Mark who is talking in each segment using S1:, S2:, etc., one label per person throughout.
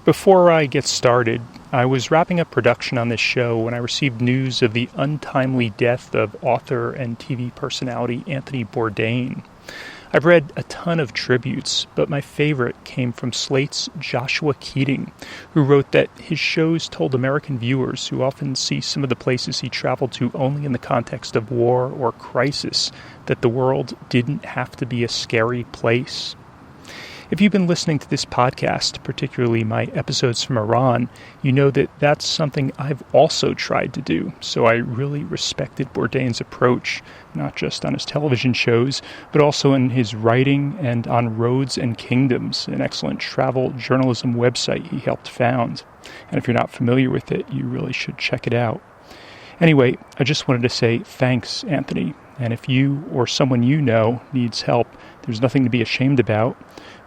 S1: Before I get started, I was wrapping up production on this show when I received news of the untimely death of author and TV personality Anthony Bourdain. I've read a ton of tributes, but my favorite came from Slate's Joshua Keating, who wrote that his shows told American viewers who often see some of the places he traveled to only in the context of war or crisis that the world didn't have to be a scary place. If you've been listening to this podcast, particularly my episodes from Iran, you know that that's something I've also tried to do. So I really respected Bourdain's approach, not just on his television shows, but also in his writing and on Roads and Kingdoms, an excellent travel journalism website he helped found. And if you're not familiar with it, you really should check it out. Anyway, I just wanted to say thanks, Anthony. And if you or someone you know needs help, there's nothing to be ashamed about.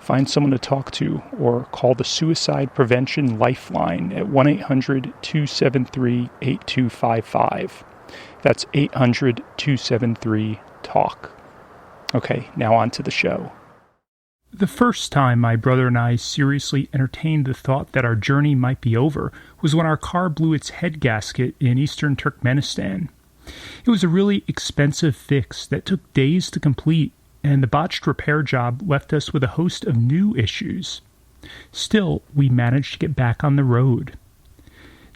S1: Find someone to talk to or call the Suicide Prevention Lifeline at 1-800-273-8255. That's 800-273-TALK. Okay, now on to the show. The first time my brother and I seriously entertained the thought that our journey might be over was when our car blew its head gasket in eastern Turkmenistan. It was a really expensive fix that took days to complete, and the botched repair job left us with a host of new issues. Still, we managed to get back on the road.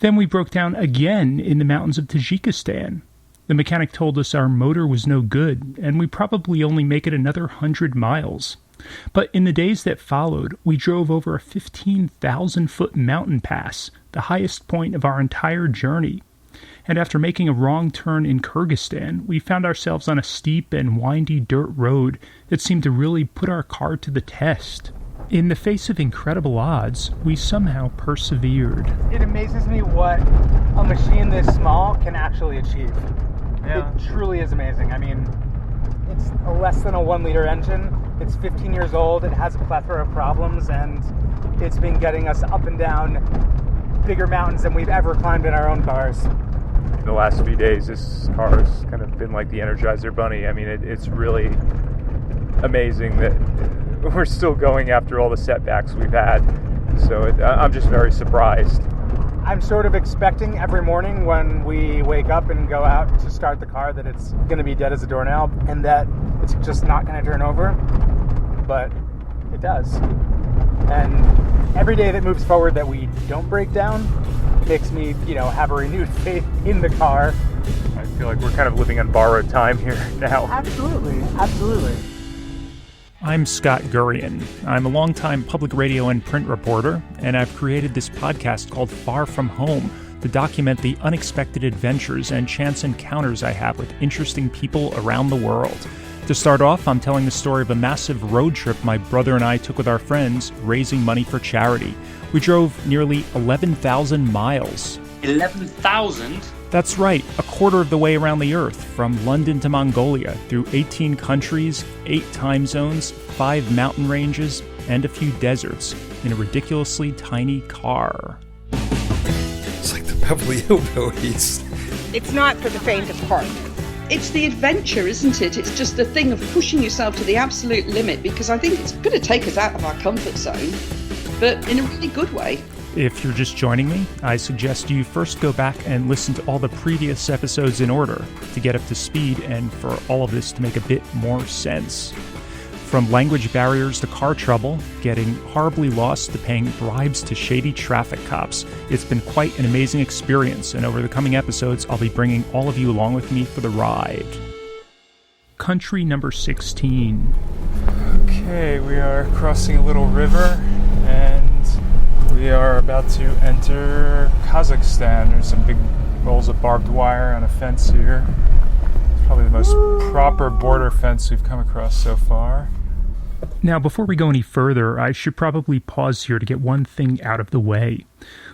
S1: Then we broke down again in the mountains of Tajikistan. The mechanic told us our motor was no good, and we'd probably only make it another 100 miles. But in the days that followed, we drove over a 15,000-foot mountain pass, the highest point of our entire journey. And after making a wrong turn in Kyrgyzstan, we found ourselves on a steep and windy dirt road that seemed to really put our car to the test. In the face of incredible odds, we somehow persevered.
S2: It amazes me what a machine this small can actually achieve. Yeah. It truly is amazing. I mean, it's less than a 1-liter engine. It's 15 years old. It has a plethora of problems, and it's been getting us up and down bigger mountains than we've ever climbed in our own cars.
S3: The last few days, this car has kind of been like the Energizer Bunny. I mean, it's really amazing that we're still going after all the setbacks we've had. So I'm just very surprised.
S2: I'm sort of expecting every morning when we wake up and go out to start the car that it's going to be dead as a doornail and that it's just not going to turn over. But it does. And every day that moves forward that we don't break down makes me, have a renewed faith in the car.
S3: I feel like we're kind of living on borrowed time here now.
S2: Absolutely.
S1: I'm Scott Gurian. I'm a longtime public radio and print reporter, and I've created this podcast called Far From Home to document the unexpected adventures and chance encounters I have with interesting people around the world. To start off, I'm telling the story of a massive road trip my brother and I took with our friends, raising money for charity. We drove nearly 11,000 miles.
S4: 11,000?
S1: That's right, a quarter of the way around the Earth, from London to Mongolia, through 18 countries, 8 time zones, 5 mountain ranges, and a few deserts, in a ridiculously tiny car.
S5: It's like the Beverly Hillbillies.
S6: It's not for the faint of heart.
S7: It's the adventure, isn't it? It's just the thing of pushing yourself to the absolute limit, because I think it's going to take us out of our comfort zone, but in a really good way.
S1: If you're just joining me, I suggest you first go back and listen to all the previous episodes in order to get up to speed and for all of this to make a bit more sense. From language barriers to car trouble, getting horribly lost to paying bribes to shady traffic cops, it's been quite an amazing experience, and over the coming episodes, I'll be bringing all of you along with me for the ride. Country number 16.
S3: Okay, we are crossing a little river, and we are about to enter Kazakhstan. There's some big rolls of barbed wire on a fence here. It's probably the most proper border fence we've come across so far.
S1: Now, before we go any further, I should probably pause here to get one thing out of the way.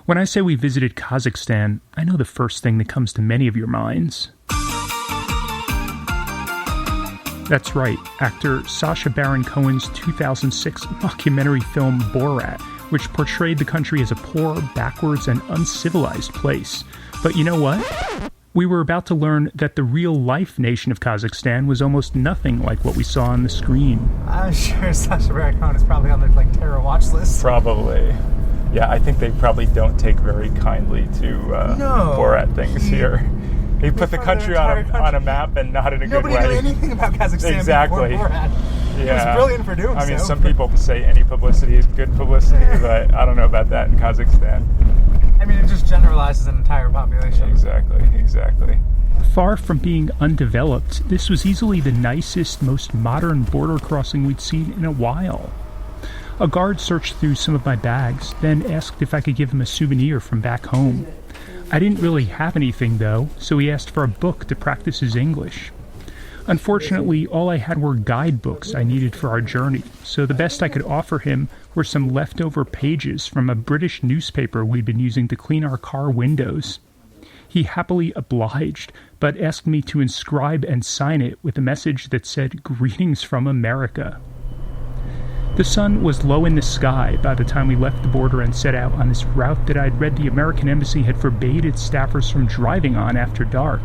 S1: When I say we visited Kazakhstan, I know the first thing that comes to many of your minds. That's right, actor Sacha Baron Cohen's 2006 mockumentary film Borat, which portrayed the country as a poor, backwards, and uncivilized place. But you know what? We were about to learn that the real-life nation of Kazakhstan was almost nothing like what we saw on the screen.
S2: I'm sure Sacha Baron Cohen is probably on their terror watch list.
S3: Probably. Yeah, I think they probably don't take very kindly to Borat things here. He put the country on a map and not in a good way.
S2: Nobody knew anything about Kazakhstan
S3: Exactly.
S2: before Borat.
S3: Yeah.
S2: It was brilliant for doing so.
S3: I mean, some people say any publicity is good publicity, but I don't know about that in Kazakhstan.
S2: I mean, it just generalizes an entire population.
S3: Exactly.
S1: Far from being undeveloped, this was easily the nicest, most modern border crossing we'd seen in a while. A guard searched through some of my bags, then asked if I could give him a souvenir from back home. I didn't really have anything, though, so he asked for a book to practice his English. Unfortunately, all I had were guidebooks I needed for our journey, so the best I could offer him were some leftover pages from a British newspaper we'd been using to clean our car windows. He happily obliged, but asked me to inscribe and sign it with a message that said, "Greetings from America." The sun was low in the sky by the time we left the border and set out on this route that I'd read the American Embassy had forbade its staffers from driving on after dark.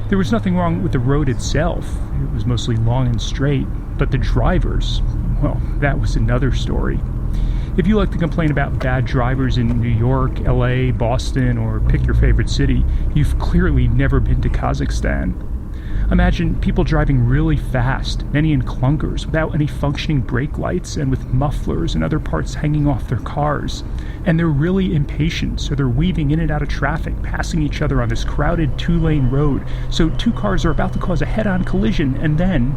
S1: There was nothing wrong with the road itself. It was mostly long and straight, but the drivers, well, that was another story. If you like to complain about bad drivers in New York, LA, Boston, or pick your favorite city, you've clearly never been to Kazakhstan. Imagine people driving really fast, many in clunkers, without any functioning brake lights and with mufflers and other parts hanging off their cars. And they're really impatient, so they're weaving in and out of traffic, passing each other on this crowded two-lane road. So two cars are about to cause a head-on collision, and then,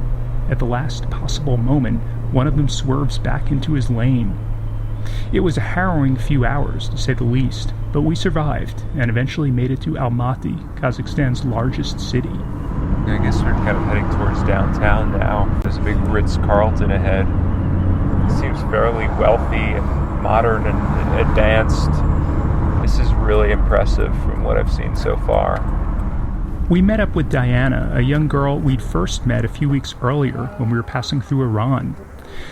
S1: at the last possible moment, one of them swerves back into his lane. It was a harrowing few hours, to say the least, but we survived and eventually made it to Almaty, Kazakhstan's largest city.
S3: I guess we're kind of heading towards downtown now. There's a big Ritz-Carlton ahead. It seems fairly wealthy and modern and advanced. This is really impressive from what I've seen so far.
S1: We met up with Diana, a young girl we'd first met a few weeks earlier when we were passing through Iran.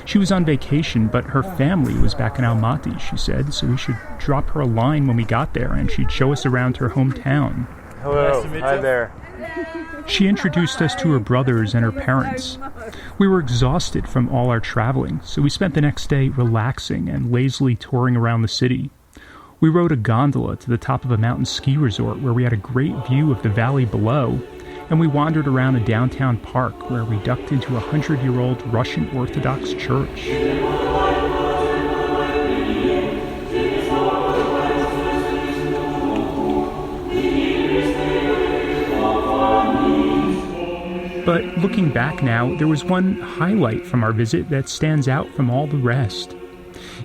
S1: She was on vacation, but her family was back in Almaty, she said, so we should drop her a line when we got there and she'd show us around her hometown.
S3: Hello, hi there.
S1: She introduced us to her brothers and her parents. We were exhausted from all our traveling, so we spent the next day relaxing and lazily touring around the city. We rode a gondola to the top of a mountain ski resort where we had a great view of the valley below, and we wandered around a downtown park where we ducked into a 100-year-old Russian Orthodox church. But looking back now, there was one highlight from our visit that stands out from all the rest.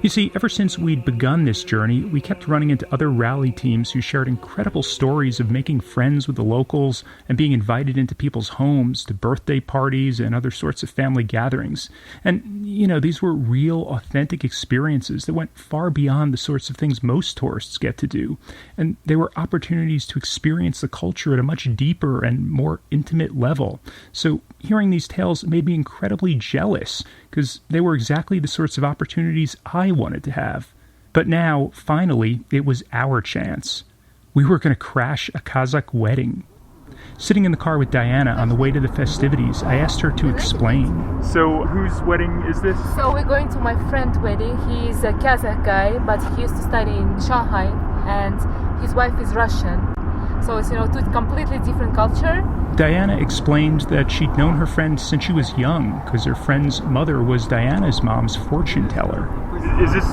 S1: You see, ever since we'd begun this journey, we kept running into other rally teams who shared incredible stories of making friends with the locals and being invited into people's homes to birthday parties and other sorts of family gatherings. And, these were real, authentic experiences that went far beyond the sorts of things most tourists get to do. And they were opportunities to experience the culture at a much deeper and more intimate level. So hearing these tales made me incredibly jealous, because they were exactly the sorts of opportunities I wanted to have. But now, finally, it was our chance. We were going to crash a Kazakh wedding. Sitting in the car with Diana on the way to the festivities, I asked her to explain.
S3: So, whose wedding is this?
S4: So we're going to my friend's wedding. He's a Kazakh guy, but he used to study in Shanghai, and his wife is Russian. So it's, two completely different culture.
S1: Diana explained that she'd known her friend since she was young, because her friend's mother was Diana's mom's fortune teller.
S3: Is this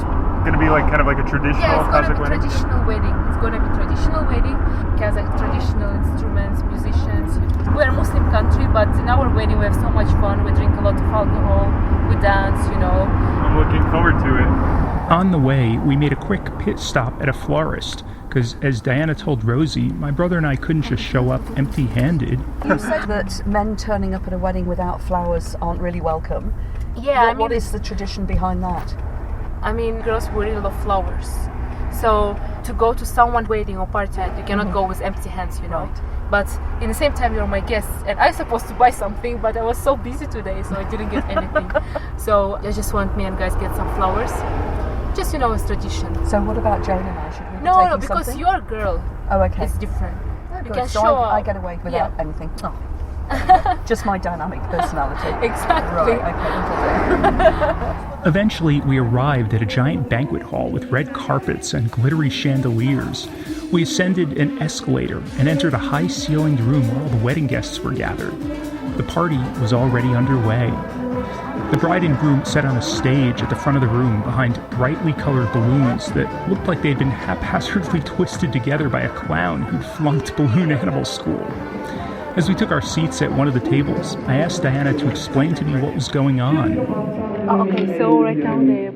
S3: going to be kind of like a traditional Kazakh wedding?
S4: Traditional wedding. It's going to be traditional wedding. Kazakh traditional instruments, musicians. We're a Muslim country, but in our wedding we have so much fun. We drink a lot of alcohol. We dance,
S3: I'm looking forward to it.
S1: On the way, we made a quick pit stop at a florist, because as Diana told Rosie, my brother and I couldn't just show up empty-handed.
S8: You said that men turning up at a wedding without flowers aren't really welcome.
S4: Yeah,
S8: what is the tradition behind that?
S4: Girls really love flowers. So to go to someone's wedding or party, you cannot go with empty hands, Right. But in the same time, you're my guest, and I'm supposed to buy something, but I was so busy today, so I didn't get anything. So I just want me and guys get some flowers. Just, it's tradition.
S8: So what about Joan and I? Should we be
S4: No,
S8: taking
S4: because
S8: something?
S4: you're a girl.
S8: Oh, okay.
S4: It's different.
S8: Oh,
S4: you
S8: good.
S4: can
S8: so
S4: show
S8: I get away without anything. Oh. Just my dynamic personality.
S4: Exactly.
S8: Right, okay.
S1: Eventually, we arrived at a giant banquet hall with red carpets and glittery chandeliers. We ascended an escalator and entered a high-ceilinged room where all the wedding guests were gathered. The party was already underway. The bride and groom sat on a stage at the front of the room behind brightly colored balloons that looked like they'd been haphazardly twisted together by a clown who'd flunked balloon animal school. As we took our seats at one of the tables, I asked Diana to explain to me what was going on.
S4: Okay, so right now the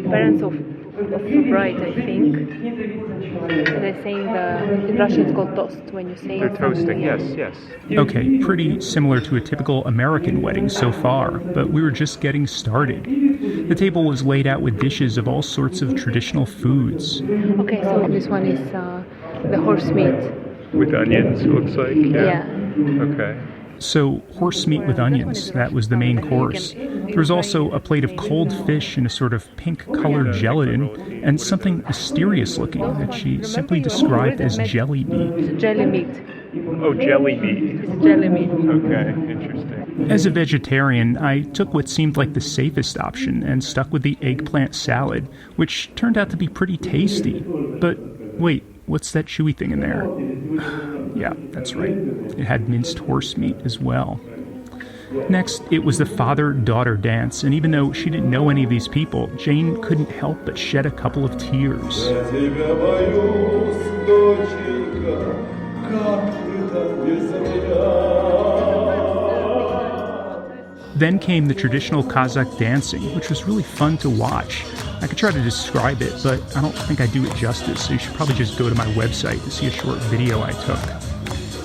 S4: parents of the bride, I think, they're saying in Russian it's called toast when you say
S3: They're toasting, yes.
S1: Okay, pretty similar to a typical American wedding so far, but we were just getting started. The table was laid out with dishes of all sorts of traditional foods.
S4: Okay, so this one is the horse meat.
S3: With onions, it looks like.
S4: Yeah.
S3: Okay.
S1: So, horse meat with onions, that was the main course. There was also a plate of cold fish in a sort of pink-colored gelatin, and something mysterious-looking that she simply described as jelly meat.
S4: It's jelly meat.
S3: Oh, jelly meat.
S4: It's jelly meat.
S3: Okay, interesting.
S1: As a vegetarian, I took what seemed like the safest option and stuck with the eggplant salad, which turned out to be pretty tasty. But wait, what's that chewy thing in there? Yeah, that's right. It had minced horse meat as well. Next, it was the father-daughter dance, and even though she didn't know any of these people, Jane couldn't help but shed a couple of tears. Then came the traditional Kazakh dancing, which was really fun to watch. I could try to describe it, but I don't think I do it justice, so you should probably just go to my website to see a short video I took.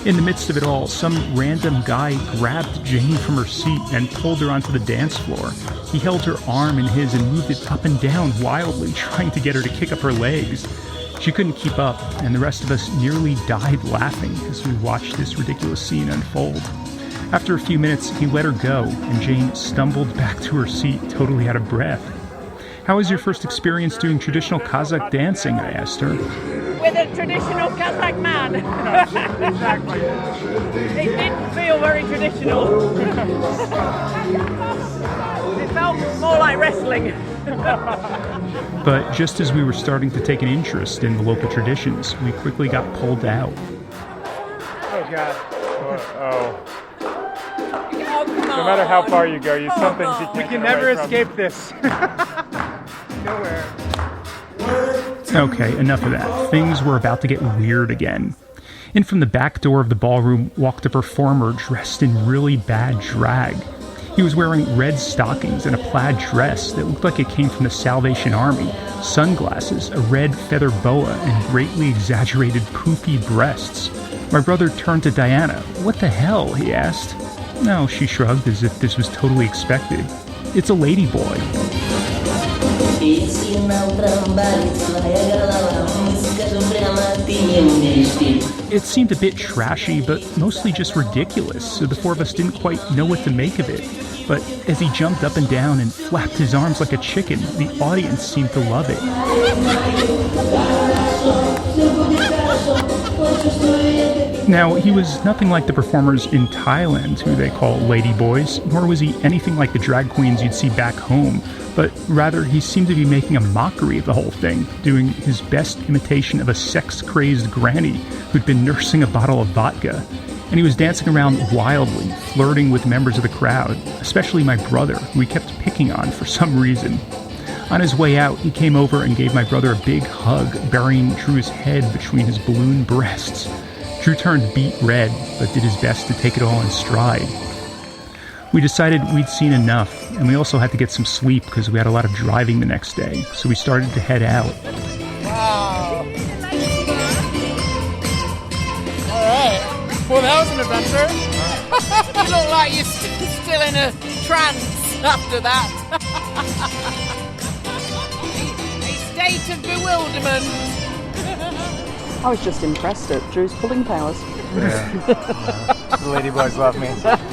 S1: In the midst of it all, some random guy grabbed Jane from her seat and pulled her onto the dance floor. He held her arm in his and moved it up and down wildly, trying to get her to kick up her legs. She couldn't keep up, and the rest of us nearly died laughing as we watched this ridiculous scene unfold. After a few minutes, he let her go, and Jane stumbled back to her seat, totally out of breath. "How was your first experience doing traditional Kazakh dancing?" I asked her.
S6: With a traditional Kazakh man.
S2: Exactly.
S6: It didn't feel very traditional. It felt more like wrestling.
S1: But just as we were starting to take an interest in the local traditions, we quickly got pulled out.
S2: Oh, God.
S3: Oh.
S6: Oh, come on.
S3: No matter how far you go, some things you can't
S2: We
S3: get
S2: can never
S3: away from.
S2: escape this. Nowhere.
S1: Okay, enough of that. Things were about to get weird again. In from the back door of the ballroom walked a performer dressed in really bad drag. He was wearing red stockings and a plaid dress that looked like it came from the Salvation Army, sunglasses, a red feather boa, and greatly exaggerated poofy breasts. My brother turned to Diana. "What the hell?" he asked. No, she shrugged as if this was totally expected. "It's a lady boy." It seemed a bit trashy, but mostly just ridiculous, so the four of us didn't quite know what to make of it. But as he jumped up and down and flapped his arms like a chicken, the audience seemed to love it. Now, he was nothing like the performers in Thailand, who they call ladyboys, nor was he anything like the drag queens you'd see back home, but rather he seemed to be making a mockery of the whole thing, doing his best imitation of a sex-crazed granny who'd been nursing a bottle of vodka. And he was dancing around wildly, flirting with members of the crowd, especially my brother, who he kept picking on for some reason. On his way out, he came over and gave my brother a big hug, burying Drew's head between his balloon breasts. Drew turned beet red, but did his best to take it all in stride. We decided we'd seen enough, and we also had to get some sleep because we had a lot of driving the next day, so we started to head out.
S2: Wow. Alright. Well, that was an adventure.
S6: You look like you're still in a trance after that. A state of bewilderment.
S8: I was just impressed at Drew's pulling powers.
S2: The ladyboys love me.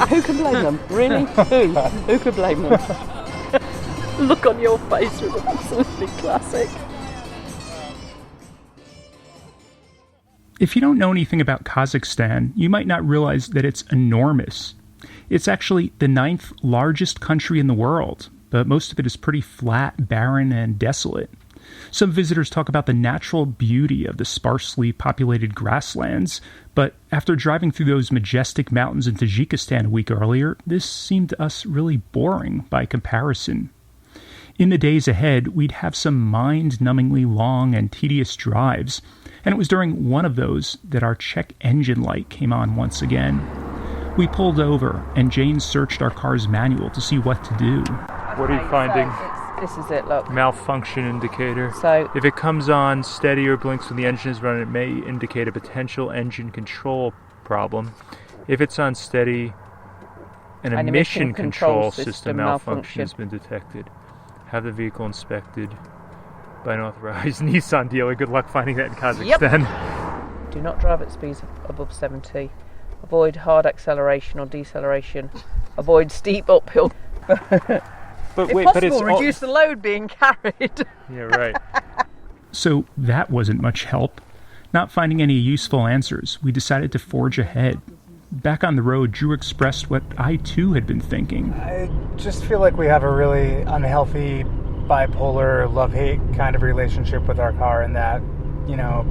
S8: Who can blame them? Really? Who? Who could blame them? Look on your face was absolutely classic.
S1: If you don't know anything about Kazakhstan, you might not realize that it's enormous. It's actually the 9th largest country in the world, but most of it is pretty flat, barren, and desolate. Some visitors talk about the natural beauty of the sparsely populated grasslands, but after driving through those majestic mountains in Tajikistan a week earlier, this seemed to us really boring by comparison. In the days ahead, we'd have some mind-numbingly long and tedious drives, and it was during one of those that our check engine light came on once again. We pulled over, and Jane searched our car's manual to see what to do.
S3: What are you finding?
S8: So this is it, look.
S3: Malfunction indicator.
S8: So
S3: If it comes on steady or blinks when the engine is running, it may indicate a potential engine control problem. If it's on steady, an emission control system malfunction has been detected. Have the vehicle inspected by an authorized Nissan dealer. Good luck finding that in Kazakhstan.
S8: Yep. Do not drive at speeds above 70. Avoid hard acceleration or deceleration. Avoid steep uphill.
S3: But
S8: If
S3: wait,
S8: possible,
S3: but it's
S8: reduce the load being carried.
S3: Yeah, right.
S1: So that wasn't much help. Not finding any useful answers, we decided to forge ahead. Back on the road, Drew expressed what I too had been thinking.
S2: I just feel like we have a really unhealthy, bipolar, love-hate kind of relationship with our car, in that, you know,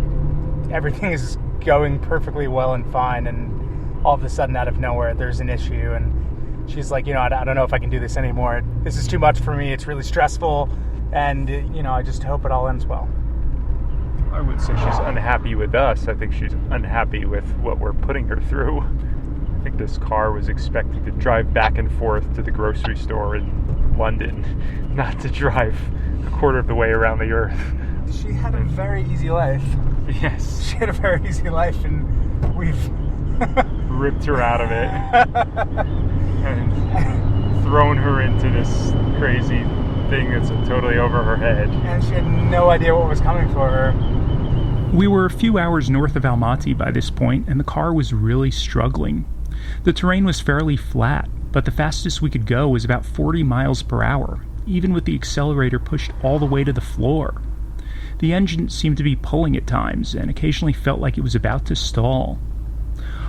S2: everything is going perfectly well and fine, and all of a sudden, out of nowhere, there's an issue, and she's like, you know, I don't know if I can do this anymore. This is too much for me. It's really stressful, and, you know, I just hope it all ends well.
S3: I wouldn't say she's unhappy with us. I think she's unhappy with what we're putting her through. I think this car was expected to drive back and forth to the grocery store in London, not to drive a quarter of the way around the earth.
S2: She had a very easy life.
S3: Yes.
S2: She had a very easy life, and we've
S3: ripped her out of it and thrown her into this crazy thing that's totally over her head.
S2: And she had no idea what was coming for her.
S1: We were a few hours north of Almaty by this point, and the car was really struggling. The terrain was fairly flat, but the fastest we could go was about 40 miles per hour, even with the accelerator pushed all the way to the floor. The engine seemed to be pulling at times, and occasionally felt like it was about to stall.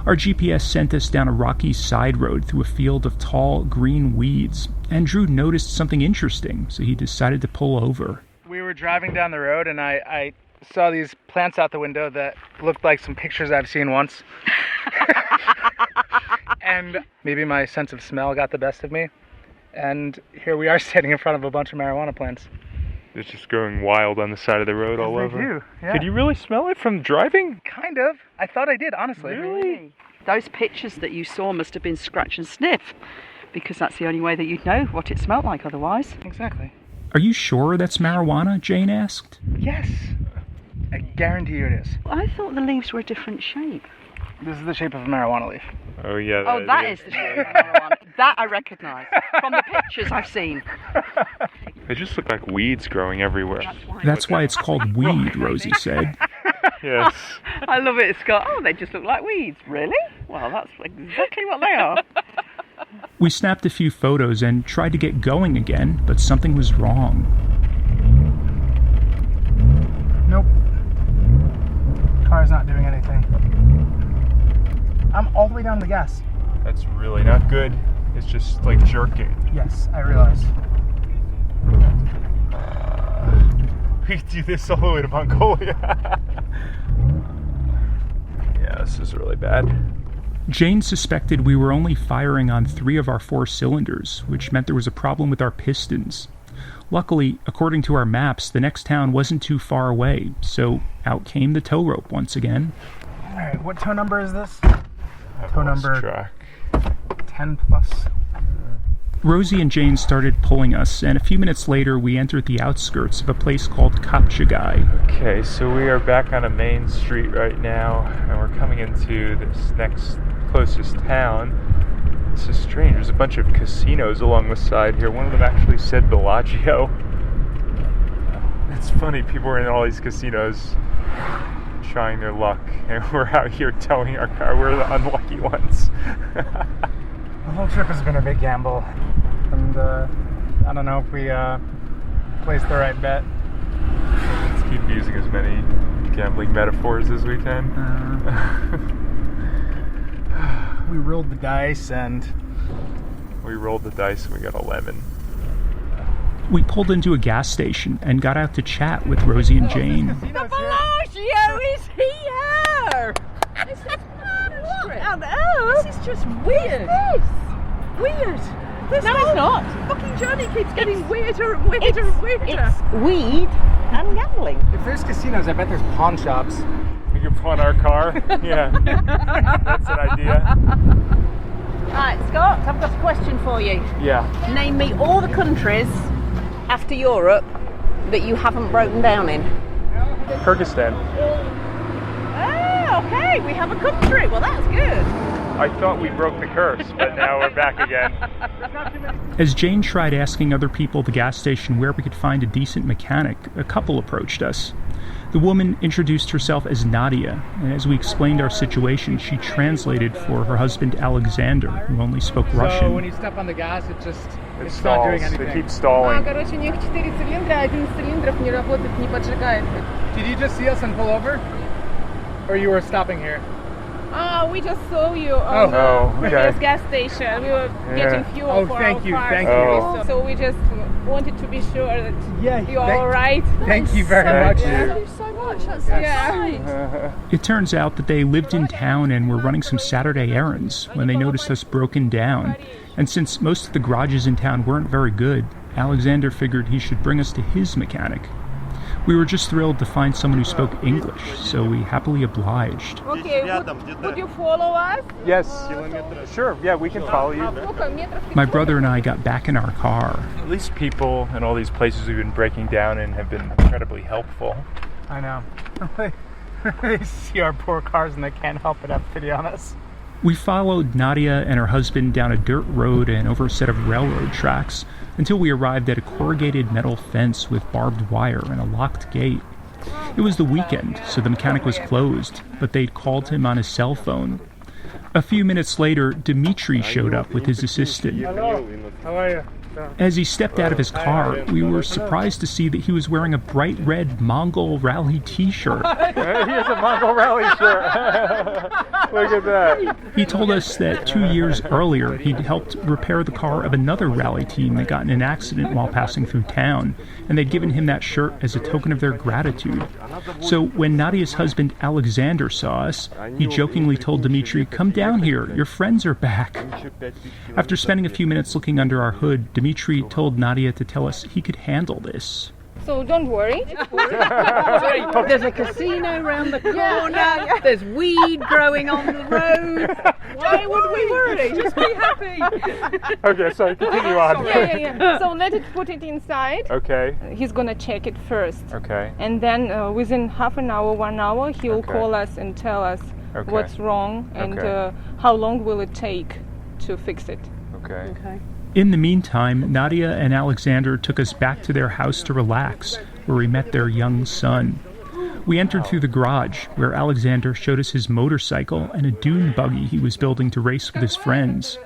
S1: Our GPS sent us down a rocky side road through a field of tall, green weeds, and Drew noticed something interesting, so he decided to pull over.
S2: We were driving down the road, and I saw these plants out the window that looked like some pictures I've seen once. And maybe my sense of smell got the best of me. And here we are standing in front of a bunch of marijuana plants.
S3: It's just going wild on the side of the road all over.
S2: They do, yeah.
S3: Could you really smell it from driving?
S2: Kind of. I thought I did, honestly.
S3: Really?
S8: Those pictures that you saw must have been scratch and sniff, because that's the only way that you'd know what it smelled like otherwise.
S2: Exactly.
S1: Are you sure that's marijuana? Jane asked.
S2: Yes. I guarantee you it is.
S8: I thought the leaves were a different shape.
S2: This is the shape of a marijuana leaf.
S3: Oh, yeah.
S8: Oh, that is the shape of marijuana. That I recognise from the pictures I've seen.
S3: They just look like weeds growing everywhere.
S1: That's why it's called weed, Rosie said.
S3: Yes.
S8: I love it, Scott. Oh, they just look like weeds. Really? Well, that's exactly what they are.
S1: We snapped a few photos and tried to get going again, but something was wrong.
S2: Nope. Car's not doing anything. I'm all the way down the gas.
S3: That's really not good. It's just like jerking.
S2: Yes, I realize.
S3: We do this all the way to Mongolia. Yeah, this is really bad.
S1: Jane suspected we were only firing on 3 of our 4 cylinders, which meant there was a problem with our pistons. Luckily, according to our maps, the next town wasn't too far away, so out came the tow rope once again.
S2: Alright, what tow number is this?
S3: I've
S2: Tow
S3: lost
S2: number
S3: track.
S2: 10 plus.
S1: Rosie and Jane started pulling us, and a few minutes later we entered the outskirts of a place called Kapchagai.
S3: Okay, so we are back on a main street right now, and we're coming into this next closest town. This is strange. There's a bunch of casinos along the side here. One of them actually said Bellagio. It's funny, people are in all these casinos trying their luck, and we're out here towing our car. We're the unlucky ones.
S2: The whole trip has been a big gamble, and I don't know if we placed the right bet.
S3: Let's keep using as many gambling metaphors as we can.
S2: We rolled the dice, and
S3: We rolled the dice and we got 11.
S1: We pulled into a gas station and got out to chat with Rosie and Jane.
S8: The Bellagio is here! What on earth? This is just weird. Weird. No, it's not. Fucking journey keeps getting weirder and weirder and weirder. It's weed and gambling.
S2: If there's casinos, I bet there's pawn shops.
S3: We could pawn our car. Yeah, that's an idea.
S8: Right, Scott, I've got a question for you.
S3: Yeah.
S8: Name me all the countries after Europe that you haven't broken down in.
S3: Kyrgyzstan.
S8: Oh, okay, we have a country. Well, that's good.
S3: I thought we broke the curse, but now we're back again.
S1: As Jane tried asking other people at the gas station where we could find a decent mechanic, a couple approached us. The woman introduced herself as Nadia, and as we explained our situation, she translated for her husband Alexander, who only spoke Russian.
S2: So when you step on the gas, it's
S3: It
S2: not doing
S3: stalls.
S2: anything.
S3: They keep stalling.
S4: Короче, у них 4 цилиндра, один из цилиндров не работает, не поджигает.
S2: Did you just see us and pull over? Or you were stopping here?
S4: We just saw you on
S3: Oh,
S4: the
S3: okay.
S4: previous gas station. We were getting fuel
S2: Oh,
S4: for
S2: thank
S4: our
S2: you,
S4: car.
S2: thank
S3: you.
S4: So we just wanted to be sure that
S2: Yeah.
S4: you're all right.
S2: Thank you very
S3: Thank
S2: much.
S3: you.
S8: Thank you so much. That's so kind.
S1: It turns out that they lived in town and were running some Saturday errands when they noticed us broken down. And since most of the garages in town weren't very good, Alexander figured he should bring us to his mechanic. We were just thrilled to find someone who spoke English, so we happily obliged.
S4: Okay, would you follow us?
S3: Yes. Sure, yeah, we can follow you.
S1: My brother and I got back in our car.
S3: At least people in all these places we've been breaking down in have been incredibly helpful.
S2: I know. They see our poor cars and they can't help but have pity on us.
S1: We followed Nadia and her husband down a dirt road and over a set of railroad tracks until we arrived at a corrugated metal fence with barbed wire and a locked gate. It was the weekend, so the mechanic was closed, but they'd called him on his cell phone. A few minutes later, Dmitri showed up with his assistant.
S2: Hello. How are you?
S1: As he stepped out of his car, we were surprised to see that he was wearing a bright red Mongol Rally t-shirt.
S3: He has a Mongol Rally shirt. Look at that.
S1: He told us that 2 years earlier he'd helped repair the car of another rally team that got in an accident while passing through town, and they'd given him that shirt as a token of their gratitude. So when Nadia's husband Alexander saw us, he jokingly told Dmitri, "Come down here, your friends are back." After spending a few minutes looking under our hood, Dmitri told Nadia to tell us he could handle this.
S4: So don't worry.
S8: There's a casino round the corner. There's weed growing on the road. Why would we worry? Just be happy.
S3: Okay, sorry, continue on.
S4: Yeah. So let it put it inside.
S3: Okay,
S4: He's gonna check it first.
S3: okay.
S4: And then within half an hour, 1 hour, he'll
S3: Okay.
S4: call us and tell us
S3: Okay.
S4: what's wrong and
S3: Okay.
S4: how long will it take to fix it.
S3: Okay.
S1: In the meantime, Nadia and Alexander took us back to their house to relax, where we met their young son. We entered through the garage, where Alexander showed us his motorcycle and a dune buggy he was building to race with his friends.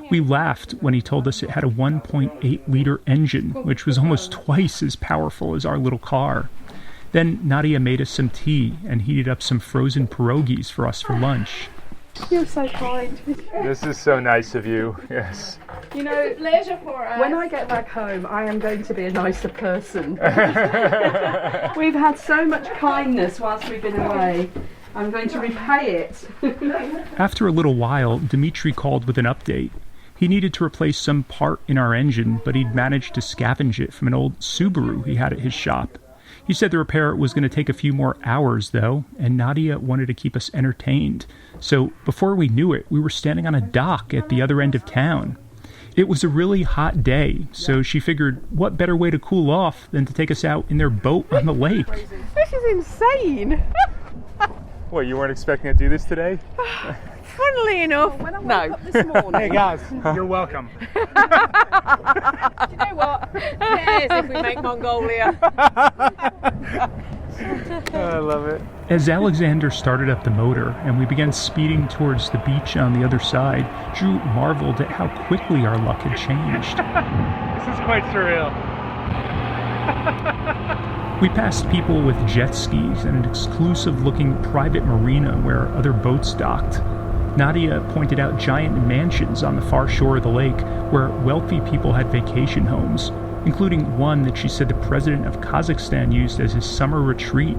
S1: We laughed when he told us it had a 1.8-liter engine, which was almost twice as powerful as our little car. Then Nadia made us some tea and heated up some frozen pierogies for us for lunch.
S7: You're so kind.
S3: This is so nice of you. Yes.
S7: You know,
S4: Pleasure for us.
S7: when I get back home, I am going to be a nicer person. We've had so much kindness whilst we've been away. I'm going to repay it.
S1: After a little while, Dmitri called with an update. He needed to replace some part in our engine, but he'd managed to scavenge it from an old Subaru he had at his shop. He said the repair was going to take a few more hours, though, and Nadia wanted to keep us entertained. So before we knew it, we were standing on a dock at the other end of town. It was a really hot day, so she figured what better way to cool off than to take us out in their boat on the lake.
S4: This is insane.
S3: What, you weren't expecting to do this today?
S4: Funnily enough,
S8: No, this morning.
S2: Hey guys, you're welcome.
S4: you know what? Who cares if we make Mongolia?
S3: I love it.
S1: As Alexander started up the motor and we began speeding towards the beach on the other side, Drew marveled at how quickly our luck had changed.
S2: This is quite surreal.
S1: We passed people with jet skis and an exclusive-looking private marina where other boats docked. Nadia pointed out giant mansions on the far shore of the lake where wealthy people had vacation homes, including one that she said the president of Kazakhstan used as his summer retreat.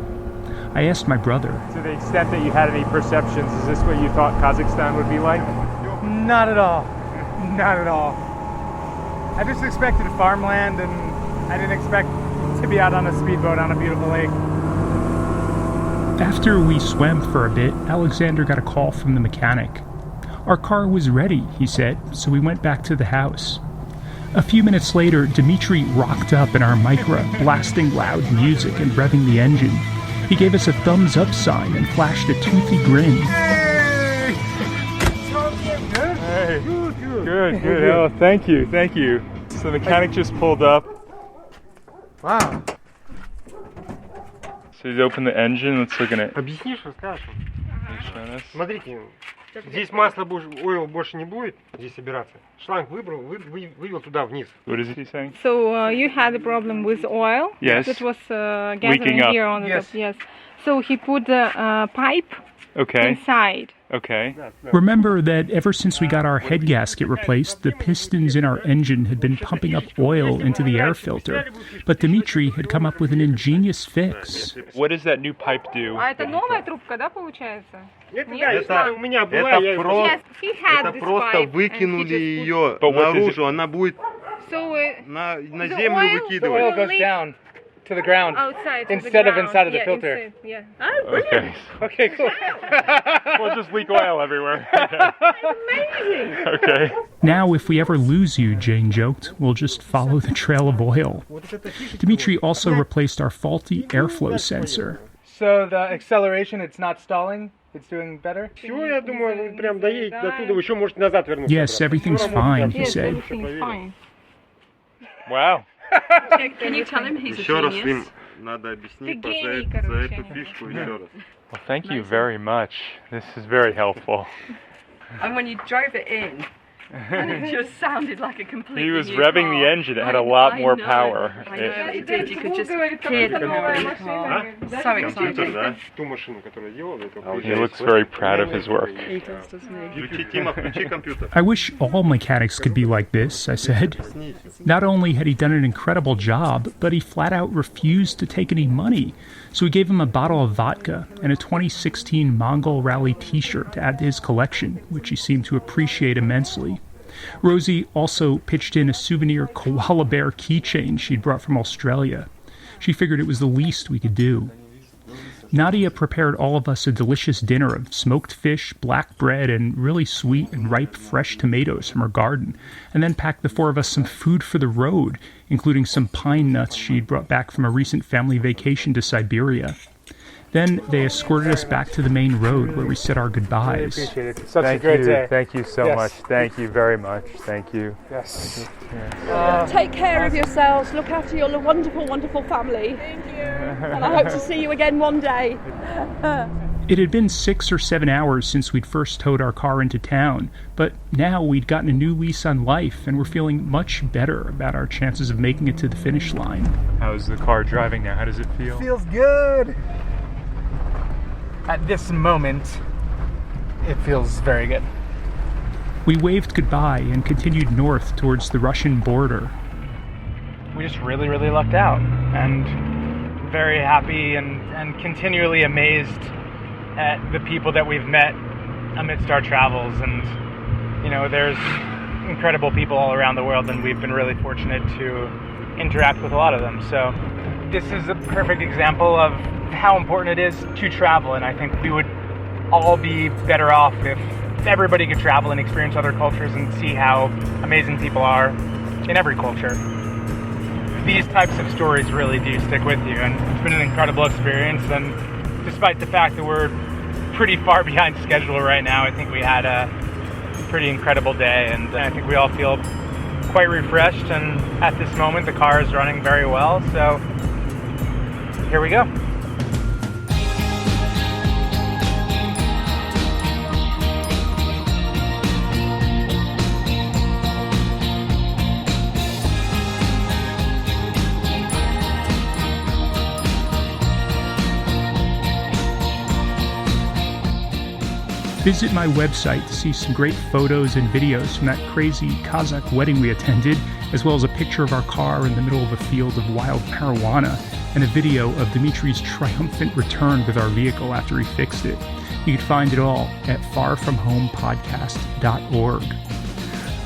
S1: I asked my brother.
S3: To the extent that you had any perceptions, is this what you thought Kazakhstan would be like?
S2: Not at all. Not at all. I just expected farmland, and I didn't expect to be out on a speedboat on a beautiful lake.
S1: After we swam for a bit, Alexander got a call from the mechanic. Our car was ready, he said, so we went back to the house. A few minutes later, Dmitry rocked up in our Micra, blasting loud music and revving the engine. He gave us a thumbs-up sign and flashed a toothy grin.
S3: Hey! Hey. Good. Oh, thank you. So the mechanic just pulled up.
S2: Wow.
S3: So he's opened the engine. Let's look at it.
S9: Объяснишь, расскажешь?
S3: Show us.
S9: Смотрите, здесь масла ойл больше не будет здесь собираться. Шланг вывел туда вниз.
S3: What is he saying?
S10: So you had a problem with oil?
S3: Yes.
S10: It was gathering
S3: Leaking up.
S10: here on the top. Yes. So he put the pipe inside.
S3: Okay.
S1: Remember that ever since we got our head gasket replaced, the pistons in our engine had been pumping up oil into the air filter. But Dmitry had come up with an ingenious fix.
S3: What does that new pipe do?
S10: А это новая трубка, да, получается?
S9: Это у меня была.
S10: Yes, he had
S11: Это
S10: this
S11: просто
S10: pipe,
S11: выкинули
S10: and he just
S11: ее
S3: But what does
S11: наружу, она будет
S10: put- So
S11: на
S10: the
S11: землю
S10: oil
S11: выкидывать.
S2: Oil goes down to the ground
S10: outside to
S2: instead
S10: the
S2: of
S10: ground.
S2: inside of the
S10: Yeah,
S2: filter.
S10: inside, yeah.
S3: Okay.
S2: Okay, cool.
S3: We'll just leak oil everywhere.
S10: Amazing.
S3: Okay.
S1: Now, if we ever lose you, Jane joked, we'll just follow the trail of oil. Dmitry also replaced our faulty airflow sensor.
S2: So the acceleration, it's not stalling? It's doing better?
S9: Всего, я думаю, прям доедет до туда, еще может назад вернуться.
S1: Yes, everything's fine, he
S10: Yes,
S1: said.
S10: everything's fine.
S3: Wow.
S10: Can you tell him he's
S11: Еще
S10: a
S11: раз
S10: genius?
S11: им надо объяснить
S10: Ты гений,
S11: за
S10: короче.
S11: эту фишку еще раз.
S3: Well, thank you very much. This is very helpful.
S8: And when you drove it in, and it just sounded like a completely
S3: He was
S8: new
S3: revving
S8: car.
S3: the engine. It had a lot
S8: I
S3: more
S8: know.
S3: power.
S8: I know it did. You could just hear the noise in the car. So
S11: Компьютер,
S8: exciting.
S11: да?
S9: Ту машину, которую делал, это
S3: Oh, he looks very proud of his work.
S8: He does, doesn't he?
S11: Включи, Тима, включи компьютер.
S1: I wish all mechanics could be like this, I said. Not only had he done an incredible job, but he flat out refused to take any money. So we gave him a bottle of vodka and a 2016 Mongol Rally t-shirt to add to his collection, which he seemed to appreciate immensely. Rosie also pitched in a souvenir koala bear keychain she'd brought from Australia. She figured it was the least we could do. Nadia prepared all of us a delicious dinner of smoked fish, black bread, and really sweet and ripe fresh tomatoes from her garden, and then packed the four of us some food for the road, including some pine nuts she'd brought back from a recent family vacation to Siberia. Then they escorted us back to the main road where we said our goodbyes.
S2: Appreciate it. Such a great day.
S3: Thank you so
S2: Yes.
S3: much. Thank you very much. Thank you.
S2: Yes.
S8: Take care of yourselves. Look after your wonderful, wonderful family. Thank you. And I hope to see you again one day.
S1: It had been 6 or 7 hours since we'd first towed our car into town, but now we'd gotten a new lease on life and were feeling much better about our chances of making it to the finish line.
S3: How's the car driving now? How does it feel?
S2: Feels good. At this moment, it feels very good.
S1: We waved goodbye and continued north towards the Russian border.
S2: We just really, really lucked out, and very happy and continually amazed at the people that we've met amidst our travels. And, you know, there's incredible people all around the world, and we've been really fortunate to interact with a lot of them. So this is a perfect example of how important it is to travel, and I think we would all be better off if everybody could travel and experience other cultures and see how amazing people are in every culture. These types of stories really do stick with you, and it's been an incredible experience. And despite the fact that we're pretty far behind schedule right now, I think we had a pretty incredible day, and I think we all feel quite refreshed. And at this moment, the car is running very well, so here we go.
S1: Visit my website to see some great photos and videos from that crazy Kazakh wedding we attended, as well as a picture of our car in the middle of a field of wild marijuana, and a video of Dimitri's triumphant return with our vehicle after he fixed it. You can find it all at farfromhomepodcast.org.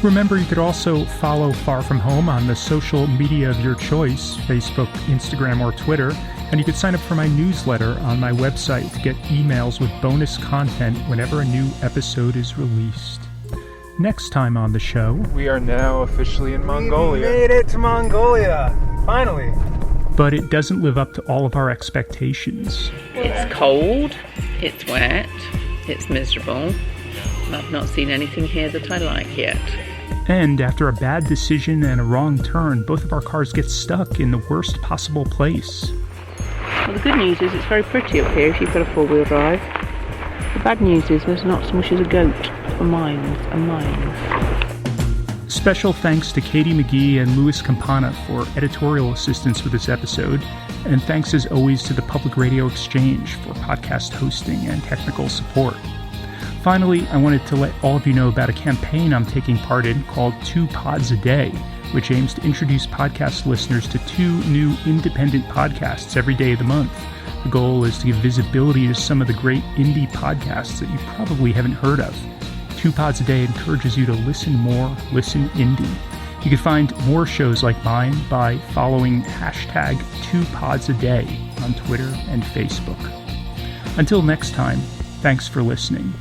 S1: Remember, you could also follow Far From Home on the social media of your choice, Facebook, Instagram, or Twitter, and you could sign up for my newsletter on my website to get emails with bonus content whenever a new episode is released. Next time on the show...
S3: We are now officially in Mongolia.
S2: We made it to Mongolia! Finally!
S1: But it doesn't live up to all of our expectations.
S12: It's cold, it's wet, it's miserable. I've not seen anything here that I like yet.
S1: And after a bad decision and a wrong turn, both of our cars get stuck in the worst possible place.
S12: Well, the good news is it's very pretty up here if you've got a four-wheel drive. The bad news is there's not so much as a goat for miles and miles.
S1: Special thanks to Katie McGee and Louis Campana for editorial assistance with this episode, and thanks as always to the Public Radio Exchange for podcast hosting and technical support. Finally, I wanted to let all of you know about a campaign I'm taking part in called 2 Pods a Day, which aims to introduce podcast listeners to 2 new independent podcasts every day of the month. The goal is to give visibility to some of the great indie podcasts that you probably haven't heard of. 2 Pods a Day encourages you to listen more, listen indie. You can find more shows like mine by following hashtag 2PodsAday on Twitter and Facebook. Until next time, thanks for listening.